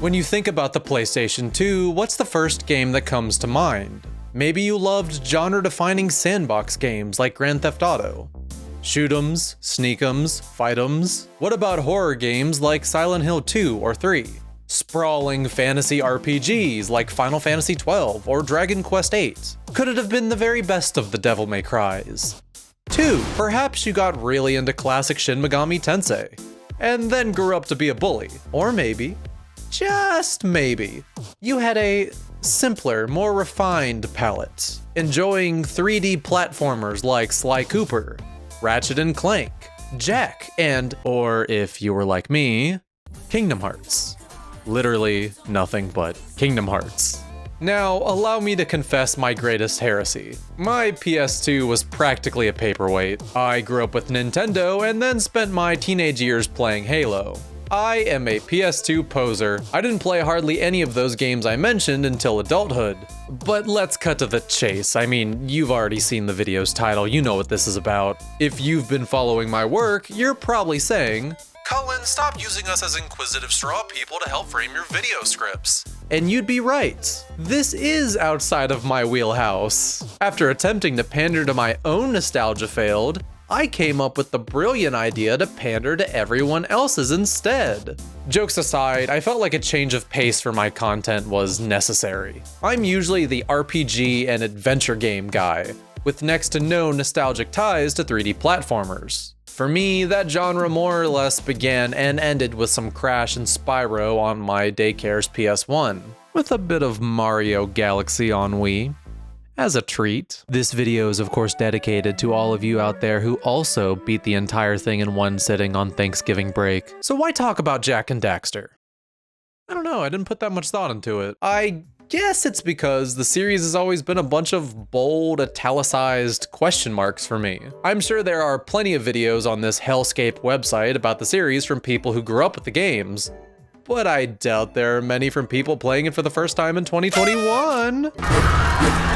When you think about the PlayStation 2, what's the first game that comes to mind? Maybe you loved genre-defining sandbox games like Grand Theft Auto. Shoot'ems, sneak'ems, fight'ems. What about horror games like Silent Hill 2 or 3? Sprawling fantasy RPGs like Final Fantasy 12 or Dragon Quest 8? Could it have been the very best of the Devil May Cries? 2. Perhaps you got really into classic Shin Megami Tensei, and then grew up to be a bully. Or maybe, just maybe, you had a simpler, more refined palette, enjoying 3D platformers like Sly Cooper, Ratchet and Clank, Jak, and, or if you were like me, Kingdom Hearts. Literally nothing but Kingdom Hearts. Now, allow me to confess my greatest heresy. My PS2 was practically a paperweight. I grew up with Nintendo and then spent my teenage years playing Halo. I am a PS2 poser. I didn't play hardly any of those games I mentioned until adulthood. But let's cut to the chase. I mean, you've already seen the video's title, you know what this is about. If you've been following my work, you're probably saying, "Cullen, stop using us as inquisitive straw people to help frame your video scripts." And you'd be right. This is outside of my wheelhouse. After attempting to pander to my own nostalgia failed, I came up with the brilliant idea to pander to everyone else's instead. Jokes aside, I felt like a change of pace for my content was necessary. I'm usually the RPG and adventure game guy, with next to no nostalgic ties to 3D platformers. For me, that genre more or less began and ended with some Crash and Spyro on my daycare's PS1, with a bit of Mario Galaxy on Wii. As a treat. This video is of course dedicated to all of you out there who also beat the entire thing in one sitting on Thanksgiving break. So why talk about Jak and Daxter? I don't know, I didn't put that much thought into it. I guess it's because the series has always been a bunch of bold, italicized question marks for me. I'm sure there are plenty of videos on this hellscape website about the series from people who grew up with the games, but I doubt there are many from people playing it for the first time in 2021.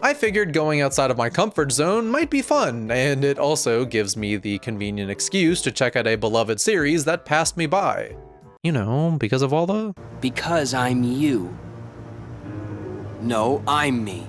I figured going outside of my comfort zone might be fun, and it also gives me the convenient excuse to check out a beloved series that passed me by. You know, because of all the... Because I'm you. No, I'm me.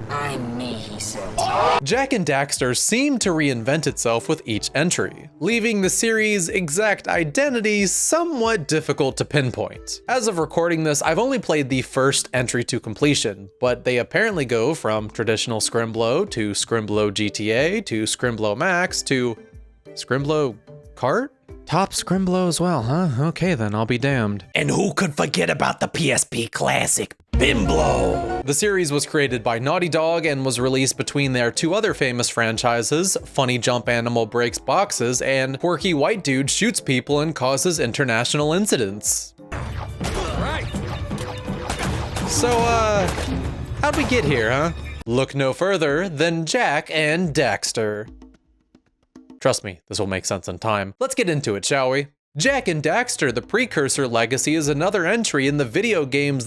I'm me, he says. Jak and Daxter seemed to reinvent itself with each entry, leaving the series' exact identity somewhat difficult to pinpoint. As of recording this, I've only played the first entry to completion, but they apparently go from traditional Scrimblow to Scrimblow GTA to Scrimblow Max to Scrimblow Kart? Top Scrimblow as well, huh? Okay then, I'll be damned. And who could forget about the PSP classic, Bimblow? The series was created by Naughty Dog and was released between their two other famous franchises, Funny Jump Animal Breaks Boxes and Quirky White Dude Shoots People and Causes International Incidents. Right. So, how'd we get here, huh? Look no further than Jak and Daxter. Trust me, this will make sense in time. Let's get into it, shall we? Jak and Daxter, the precursor legacy, is another entry in the video game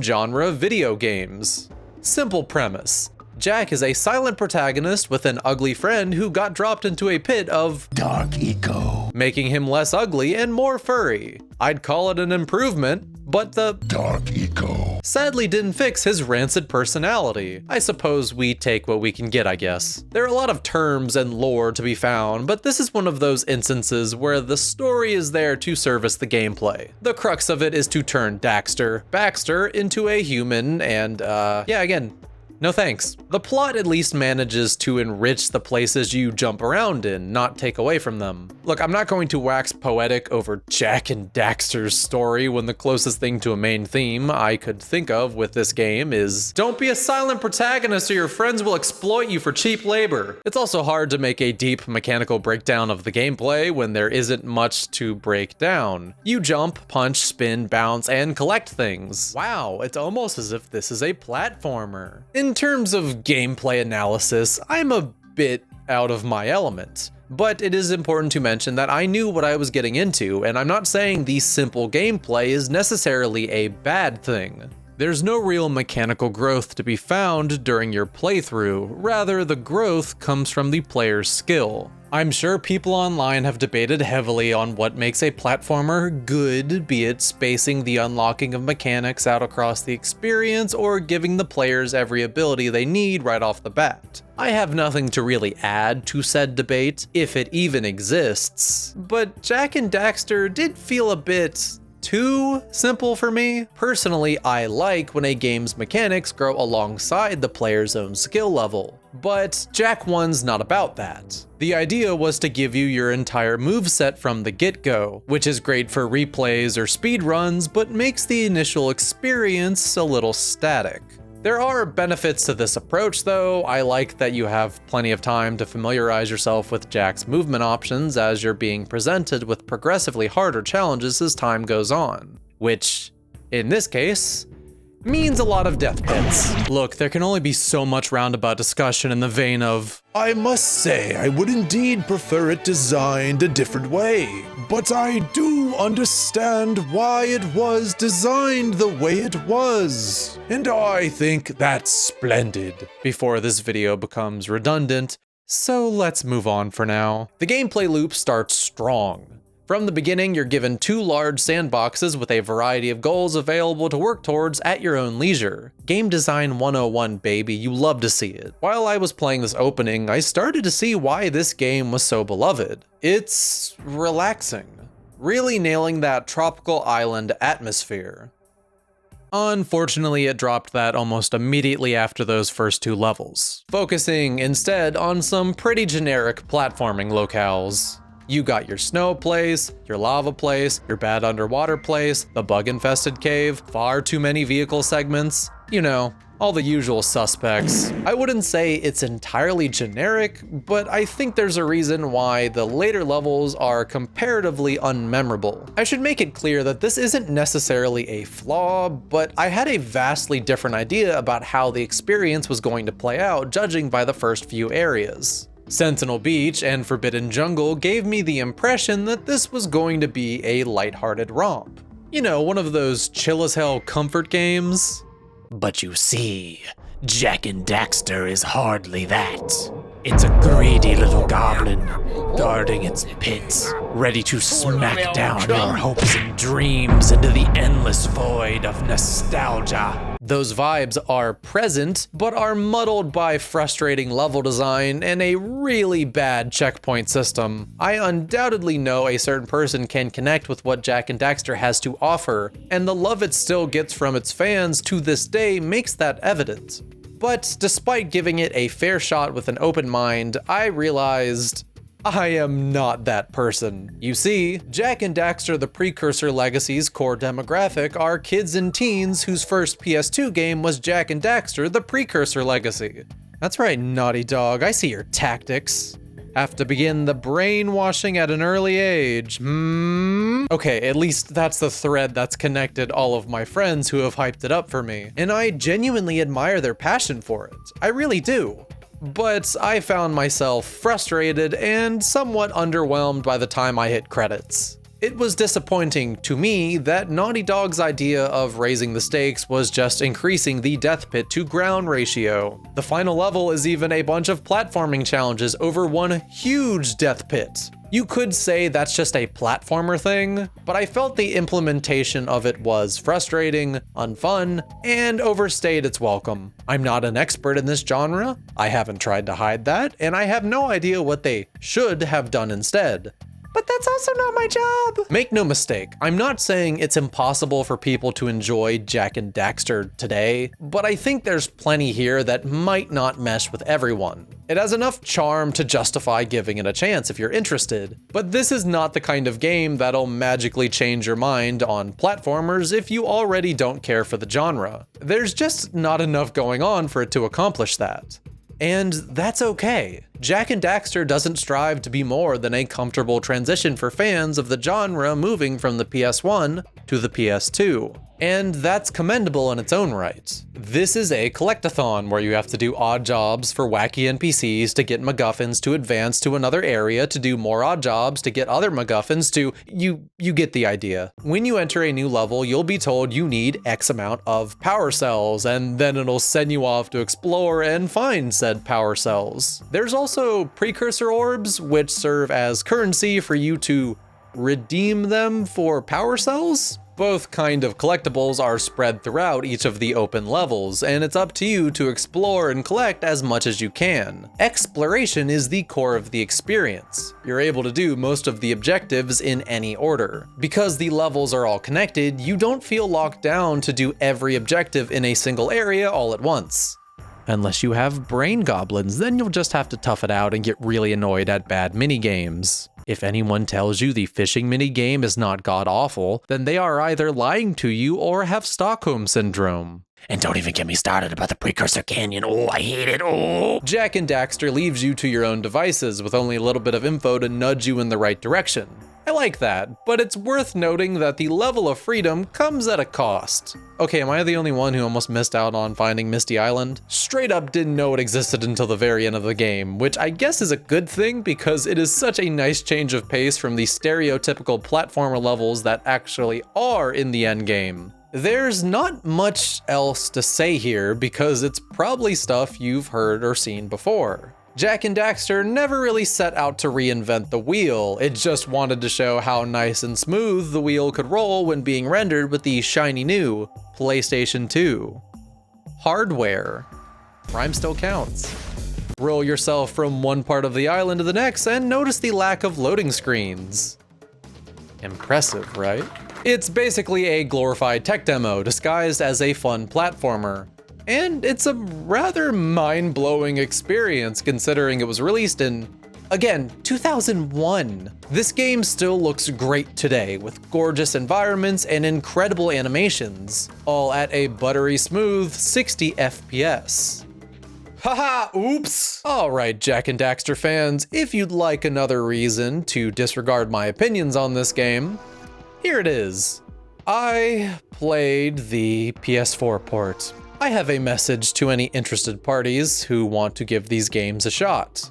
genre video games. Simple premise. Jak is a silent protagonist with an ugly friend who got dropped into a pit of Dark Eco. Making him less ugly and more furry. I'd call it an improvement, but the Dark Eco sadly didn't fix his rancid personality. I suppose we take what we can get, I guess. There are a lot of terms and lore to be found, but this is one of those instances where the story is there to service the gameplay. The crux of it is to turn Baxter into a human and, yeah, again, no thanks. The plot at least manages to enrich the places you jump around in, not take away from them. Look, I'm not going to wax poetic over Jak and Daxter's story when the closest thing to a main theme I could think of with this game is, don't be a silent protagonist or your friends will exploit you for cheap labor. It's also hard to make a deep mechanical breakdown of the gameplay when there isn't much to break down. You jump, punch, spin, bounce, and collect things. Wow, it's almost as if this is a platformer. In terms of gameplay analysis, I'm a bit out of my element, but it is important to mention that I knew what I was getting into, and I'm not saying the simple gameplay is necessarily a bad thing. There's no real mechanical growth to be found during your playthrough, rather the growth comes from the player's skill. I'm sure people online have debated heavily on what makes a platformer good, be it spacing the unlocking of mechanics out across the experience or giving the players every ability they need right off the bat. I have nothing to really add to said debate, if it even exists, but Jak and Daxter did feel a bit too simple for me. Personally, I like when a game's mechanics grow alongside the player's own skill level, but Jak 1's not about that. The idea was to give you your entire moveset from the get-go, which is great for replays or speedruns, but makes the initial experience a little static. There are benefits to this approach though. I like that you have plenty of time to familiarize yourself with Jak's movement options as you're being presented with progressively harder challenges as time goes on, which, in this case, means a lot of death pits. Look, there can only be so much roundabout discussion in the vein of, I must say, I would indeed prefer it designed a different way, but I do understand why it was designed the way it was, and I think that's splendid. before this video becomes redundant, so let's move on for now. The gameplay loop starts strong. From the beginning, you're given 2 large sandboxes with a variety of goals available to work towards at your own leisure. Game design 101, baby, you love to see it. While I was playing this opening, I started to see why this game was so beloved. It's relaxing, really nailing that tropical island atmosphere. Unfortunately, it dropped that almost immediately after those first 2 levels, focusing instead on some pretty generic platforming locales. You got your snow place, your lava place, your bad underwater place, the bug-infested cave, far too many vehicle segments, you know, all the usual suspects. I wouldn't say it's entirely generic, but I think there's a reason why the later levels are comparatively unmemorable. I should make it clear that this isn't necessarily a flaw, but I had a vastly different idea about how the experience was going to play out, judging by the first few areas. Sentinel Beach and Forbidden Jungle gave me the impression that this was going to be a lighthearted romp. You know, one of those chill-as-hell comfort games. But you see, Jak and Daxter is hardly that. It's a greedy little goblin, guarding its pits, ready to smack down your hopes and dreams into the endless void of nostalgia. Those vibes are present, but are muddled by frustrating level design and a really bad checkpoint system. I undoubtedly know a certain person can connect with what Jak and Daxter has to offer, and the love it still gets from its fans to this day makes that evident. But despite giving it a fair shot with an open mind, I realized I am not that person. You see, Jak and Daxter the Precursor Legacy's core demographic are kids and teens whose first PS2 game was Jak and Daxter the Precursor Legacy. That's right, Naughty Dog, I see your tactics. Have to begin the brainwashing at an early age, Okay, at least that's the thread that's connected all of my friends who have hyped it up for me, and I genuinely admire their passion for it. I really do. But I found myself frustrated and somewhat underwhelmed by the time I hit credits. It was disappointing to me that Naughty Dog's idea of raising the stakes was just increasing the death pit to ground ratio. The final level is even a bunch of platforming challenges over one huge death pit. You could say that's just a platformer thing, but I felt the implementation of it was frustrating, unfun, and overstayed its welcome. I'm not an expert in this genre, I haven't tried to hide that, and I have no idea what they should have done instead. But that's also not my job. Make no mistake, I'm not saying it's impossible for people to enjoy Jak and Daxter today, but I think there's plenty here that might not mesh with everyone. It has enough charm to justify giving it a chance if you're interested, but this is not the kind of game that'll magically change your mind on platformers if you already don't care for the genre. There's just not enough going on for it to accomplish that. And that's okay. Jak and Daxter doesn't strive to be more than a comfortable transition for fans of the genre moving from the PS1 to the PS2. And that's commendable in its own right. This is a collect-a-thon where you have to do odd jobs for wacky NPCs to get MacGuffins to advance to another area to do more odd jobs to get other MacGuffins to... You get the idea. When you enter a new level, you'll be told you need X amount of power cells, and then it'll send you off to explore and find said power cells. There's also precursor orbs, which serve as currency for you to redeem them for power cells. Both kind of collectibles are spread throughout each of the open levels, and it's up to you to explore and collect as much as you can. Exploration is the core of the experience. You're able to do most of the objectives in any order. Because the levels are all connected, you don't feel locked down to do every objective in a single area all at once. Unless you have brain goblins, then you'll just have to tough it out and get really annoyed at bad minigames. If anyone tells you the fishing minigame is not god-awful, then they are either lying to you or have Stockholm Syndrome. And don't even get me started about the Precursor Canyon. Oh, I hate it. Oh. Jak and Daxter leaves you to your own devices with only a little bit of info to nudge you in the right direction. I like that, but it's worth noting that the level of freedom comes at a cost. Okay, am I the only one who almost missed out on finding Misty Island? Straight up didn't know it existed until the very end of the game, which I guess is a good thing because it is such a nice change of pace from the stereotypical platformer levels that actually are in the endgame. There's not much else to say here because it's probably stuff you've heard or seen before. Jak and Daxter never really set out to reinvent the wheel, it just wanted to show how nice and smooth the wheel could roll when being rendered with the shiny new PlayStation 2. Hardware. Rhyme still counts. Roll yourself from one part of the island to the next and notice the lack of loading screens. Impressive, right? It's basically a glorified tech demo disguised as a fun platformer. And it's a rather mind-blowing experience considering it was released in, again, 2001. This game still looks great today with gorgeous environments and incredible animations, all at a buttery smooth 60 FPS. Haha, oops! Alright, Jak and Daxter fans, if you'd like another reason to disregard my opinions on this game, here it is. I played the PS4 port. I have a message to any interested parties who want to give these games a shot.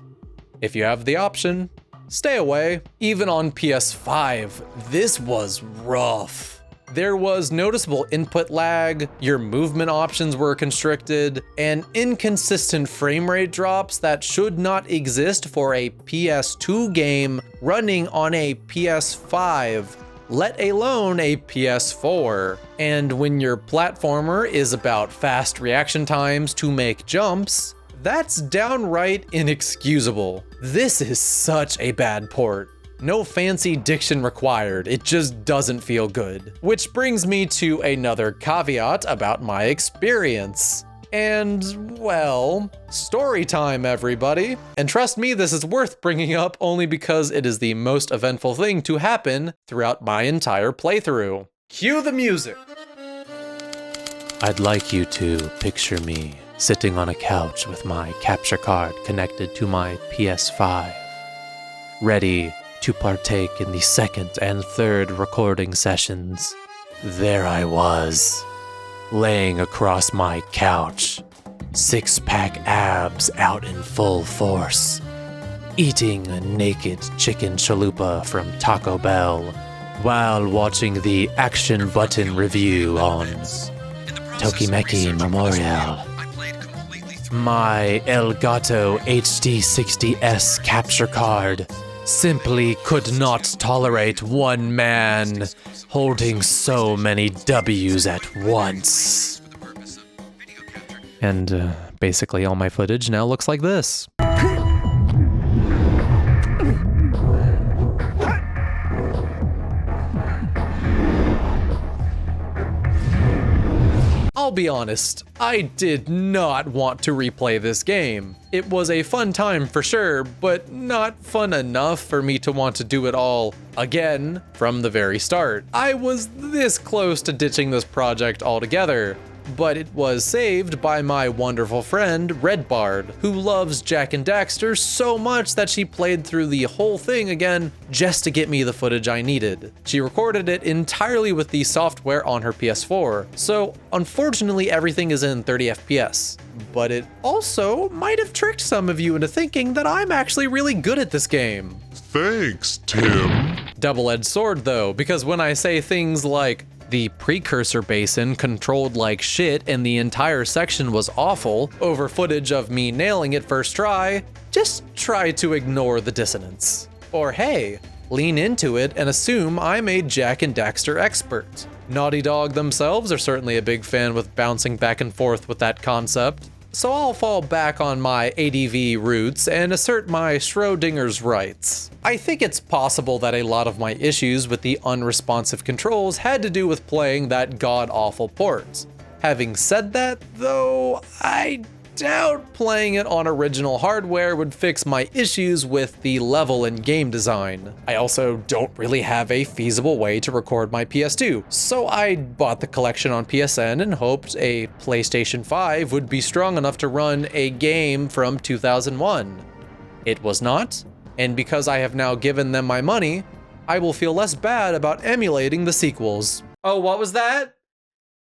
If you have the option, stay away. Even on PS5, this was rough. There was noticeable input lag, your movement options were constricted, and inconsistent frame rate drops that should not exist for a PS2 game running on a PS5. Let alone a PS4. And when your platformer is about fast reaction times to make jumps, that's downright inexcusable. This is such a bad port. No fancy diction required, it just doesn't feel good. Which brings me to another caveat about my experience. And, well, story time, everybody. And trust me, this is worth bringing up only because it is the most eventful thing to happen throughout my entire playthrough. Cue the music. I'd like you to picture me sitting on a couch with my capture card connected to my PS5, ready to partake in the second and third recording sessions. There I was, laying across my couch, six-pack abs out in full force, eating a naked chicken chalupa from Taco Bell while watching the Action Button review on Tokimeki Memorial. My Elgato HD60S capture card simply could not tolerate one man holding so many W's at once. And basically all my footage now looks like this. I'll be honest, I did not want to replay this game. It was a fun time for sure, but not fun enough for me to want to do it all again from the very start. I was this close to ditching this project altogether, but it was saved by my wonderful friend Redbard, who loves Jak and Daxter so much that she played through the whole thing again just to get me the footage I needed. She recorded it entirely with the software on her PS4, so unfortunately everything is in 30 FPS. But it also might have tricked some of you into thinking that I'm actually really good at this game. Thanks, Tim. Double-edged sword though, because when I say things like the precursor basin controlled like shit and the entire section was awful over footage of me nailing it first try, just try to ignore the dissonance. Or hey, lean into it and assume I'm a Jak and Daxter expert. Naughty Dog themselves are certainly a big fan with bouncing back and forth with that concept, so I'll fall back on my ADV roots and assert my Schrodinger's rights. I think it's possible that a lot of my issues with the unresponsive controls had to do with playing that god-awful port. Having said that, though, I doubt playing it on original hardware would fix my issues with the level and game design. I also don't really have a feasible way to record my PS2, so I bought the collection on PSN and hoped a PlayStation 5 would be strong enough to run a game from 2001. It was not, and because I have now given them my money, I will feel less bad about emulating the sequels. Oh, what was that?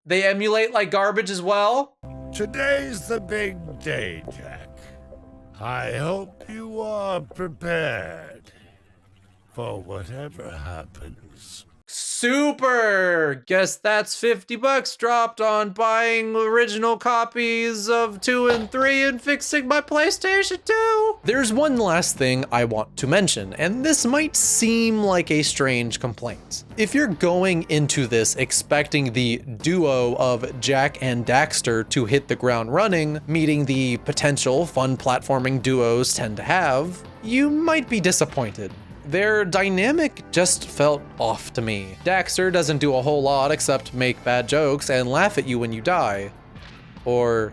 They emulate like garbage as well? Today's the big day, Jak. I hope you are prepared for whatever happens. Super! Guess that's $50 dropped on buying original copies of 2 and 3 and fixing my PlayStation 2. There's one last thing I want to mention, and this might seem like a strange complaint. If you're going into this expecting the duo of Jak and Daxter to hit the ground running, meeting the potential fun platforming duos tend to have, you might be disappointed. Their dynamic just felt off to me. Daxter doesn't do a whole lot except make bad jokes and laugh at you when you die. Or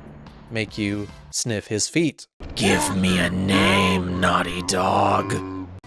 make you sniff his feet. Give me a name, Naughty Dog.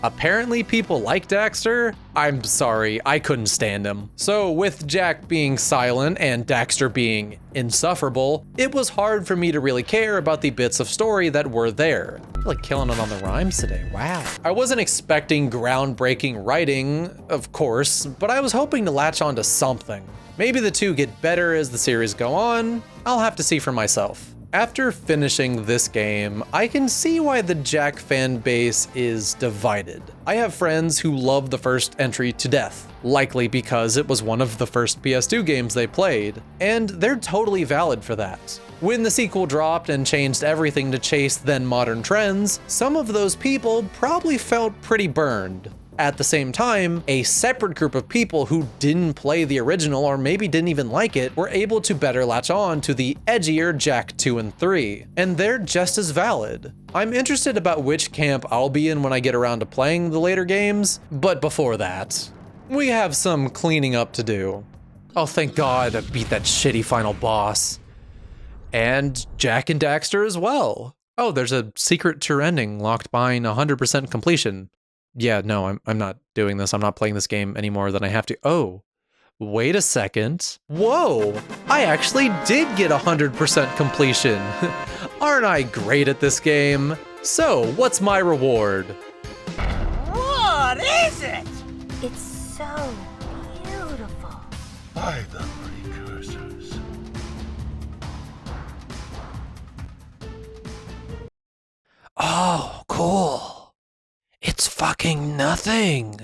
Apparently people like Daxter. I'm sorry, I couldn't stand him. So with Jak being silent and Daxter being insufferable, it was hard for me to really care about the bits of story that were there. I feel like killing it on the rhymes today, wow. I wasn't expecting groundbreaking writing, of course, but I was hoping to latch onto something. Maybe the two get better as the series go on. I'll have to see for myself. After finishing this game, I can see why the Jak fan base is divided. I have friends who love the first entry to death, likely because it was one of the first PS2 games they played, and they're totally valid for that. When the sequel dropped and changed everything to chase then modern trends, some of those people probably felt pretty burned. At the same time, a separate group of people who didn't play the original or maybe didn't even like it were able to better latch on to the edgier Jak 2 and 3, and they're just as valid. I'm interested about which camp I'll be in when I get around to playing the later games, but before that, we have some cleaning up to do. Oh, thank God I beat that shitty final boss. And Jak and Daxter as well. Oh, there's a secret tier ending locked behind 100% completion. Yeah, no, I'm not doing this. I'm not playing this game any more than I have to. Oh, wait a second. Whoa, I actually did get 100% completion. Aren't I great at this game? So, what's my reward? What is it? It's so beautiful. By the precursors. Oh, cool. It's fucking nothing.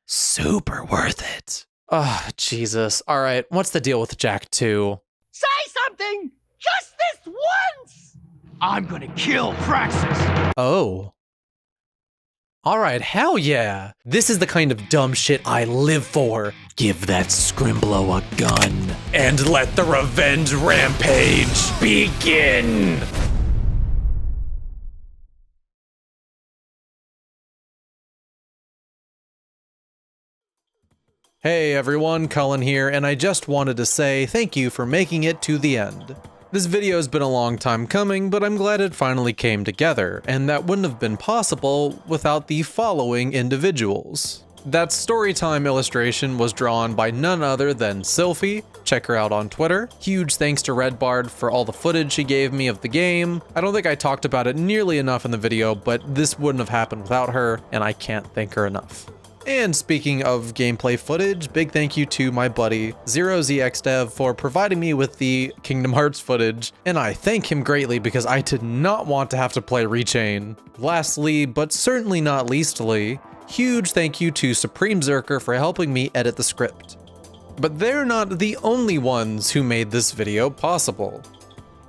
Super worth it. Oh, Jesus. All right, what's the deal with Jak 2? Say something! Just this once! I'm gonna kill Praxis! Oh. All right, hell yeah. This is the kind of dumb shit I live for. Give that Scrimblow a gun. And let the revenge rampage begin. Hey everyone, Cullen here, and I just wanted to say thank you for making it to the end. This video's been a long time coming, but I'm glad it finally came together, and that wouldn't have been possible without the following individuals. That storytime illustration was drawn by none other than Sylphie. Check her out on Twitter. Huge thanks to Redbard for all the footage she gave me of the game. I don't think I talked about it nearly enough in the video, but this wouldn't have happened without her, and I can't thank her enough. And speaking of gameplay footage, big thank you to my buddy 0ZXDev for providing me with the Kingdom Hearts footage, and I thank him greatly because I did not want to have to play Rechain. Lastly, but certainly not leastly, huge thank you to Supreme Zerker for helping me edit the script. But they're not the only ones who made this video possible.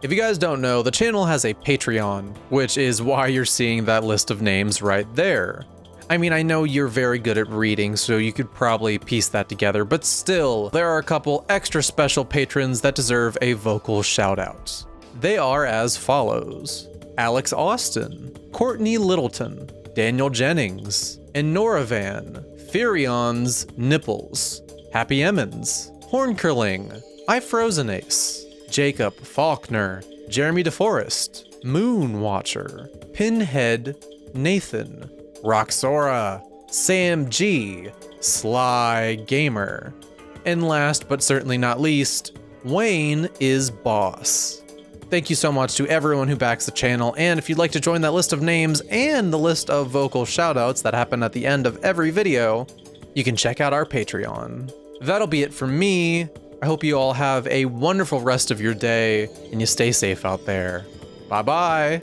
If you guys don't know, the channel has a Patreon, which is why you're seeing that list of names right there. I mean, I know you're very good at reading, so you could probably piece that together, but still, there are a couple extra special patrons that deserve a vocal shout out. They are as follows: Alex Austin, Courtney Littleton, Daniel Jennings, Enoravan, Furion's Nipples, Happy Emmons, Hornkerling, iFrozenace, Jacob Faulkner, Jeremy DeForest, Moonwatcher, Pinhead, Nathan, Roxora, Sam G, Sly Gamer, and last but certainly not least, Wayne is Boss. Thank you so much to everyone who backs the channel, and if you'd like to join that list of names and the list of vocal shoutouts that happen at the end of every video, you can check out our Patreon. That'll be it from me. I hope you all have a wonderful rest of your day, and you stay safe out there. Bye-bye.